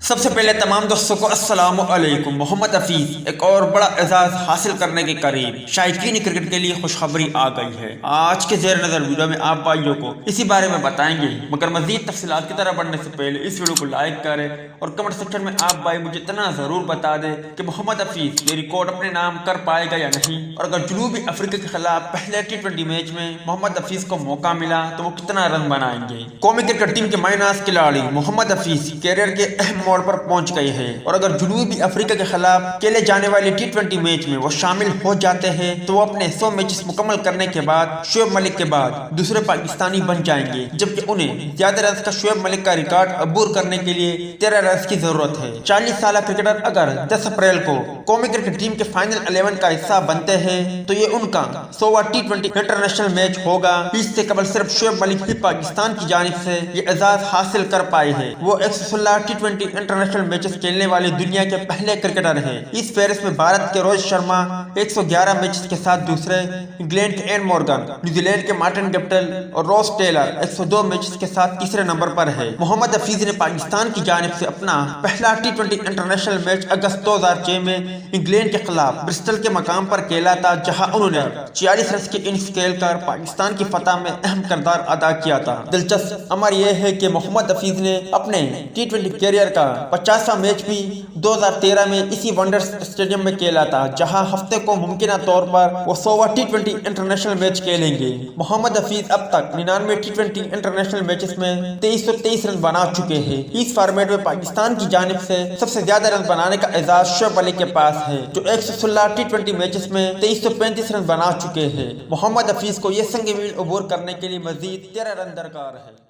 سب سے پہلے تمام دوستوں کو السلام علیکم۔ محمد حفیظ ایک اور بڑا اعزاز حاصل کرنے کے قریب، شائقین کرکٹ کے لیے خوشخبری آ گئی ہے۔ آج کے زیر نظر ویڈیو میں آپ بھائیوں کو اسی بارے میں بتائیں گے، مگر مزید تفصیلات کی طرف بڑھنے سے پہلے اس ویڈیو کو لائک کریں اور کمنٹ سیکشن میں آپ بھائی مجھے اتنا ضرور بتا دیں کہ محمد حفیظ یہ ریکارڈ اپنے نام کر پائے گا یا نہیں، اور اگر جنوبی افریقہ کے خلاف پہلے ٹی20 میچ میں محمد حفیظ کو موقع ملا تو وہ کتنا رن بنائیں گے۔ قومی کرکٹ ٹیم کے ماہ ناز کھلاڑی محمد حفیظ کیریئر کے اہم موڑ پر پہنچ گئے ہیں، اور اگر جنوبی افریقہ کے خلاف کھیلے جانے والے ٹی20 میچ میں وہ شامل ہو جاتے ہیں تو وہ اپنے 100 میچز مکمل کرنے کے بعد شعیب ملک کے بعد دوسرے پاکستانی بن جائیں گے، جبکہ انہیں زیادہ رنز کا شعیب ملک کا ریکارڈ عبور کرنے کے لیے 13 رنز کی ضرورت ہے۔ 40 سالہ کرکٹر اگر 10 اپریل کو قومی کرکٹ ٹیم کے فائنل 11 کا حصہ بنتے ہیں تو یہ ان کا 100واں ٹی20 انٹرنیشنل میچ ہوگا۔ اس سے قبل صرف شعیب ملک ہی پاکستان کی جانب سے یہ اعزاز حاصل کر پائے ہیں۔ وہ 116 ٹی20 انٹرنیشنل میچز کھیلنے والے دنیا کے پہلے کرکٹر ہیں۔ اس فہرست میں بھارت کے روہت شرما 111 میچز کے ساتھ دوسرے، انگلینڈ کے این مورگن، نیوزی لینڈ کے مارٹن گپٹل اور روس ٹیلر 102 میچز کے ساتھ تیسرے نمبر پر ہے۔ محمد حفیظ نے پاکستان کی جانب سے اپنا پہلا ٹی20 انٹرنیشنل میچ اگست 2006 میں انگلینڈ کے خلاف برسٹل کے مقام پر کھیلا تھا، جہاں انہوں نے 46 رنز کی اننگز کھیل کر پاکستان کی فتح میں اہم کردار ادا کیا تھا۔ دلچسپ امر یہ ہے کہ محمد حفیظ نے اپنے ٹی20 کیریئر کا 50واں میچ بھی 2013 میں اسی ونڈرز اسٹیڈیم میں کھیلا تھا، جہاں ہفتے کو ممکنہ طور پر وہ 100واں ٹی20 انٹرنیشنل میچ کھیلیں گے۔ محمد حفیظ اب تک 99 ٹی20 انٹرنیشنل میچز میں 2323 رن بنا چکے ہیں۔ اس فارمیٹ میں پاکستان کی جانب سے سب سے زیادہ رن بنانے کا اعزاز شعیب ملک کے پاس ہے، جو 116 ٹی20 میچز میں 2335 رن بنا چکے ہیں۔ محمد حفیظ کو یہ سنگ میل عبور کرنے کے لیے مزید 13 رن درکار ہے۔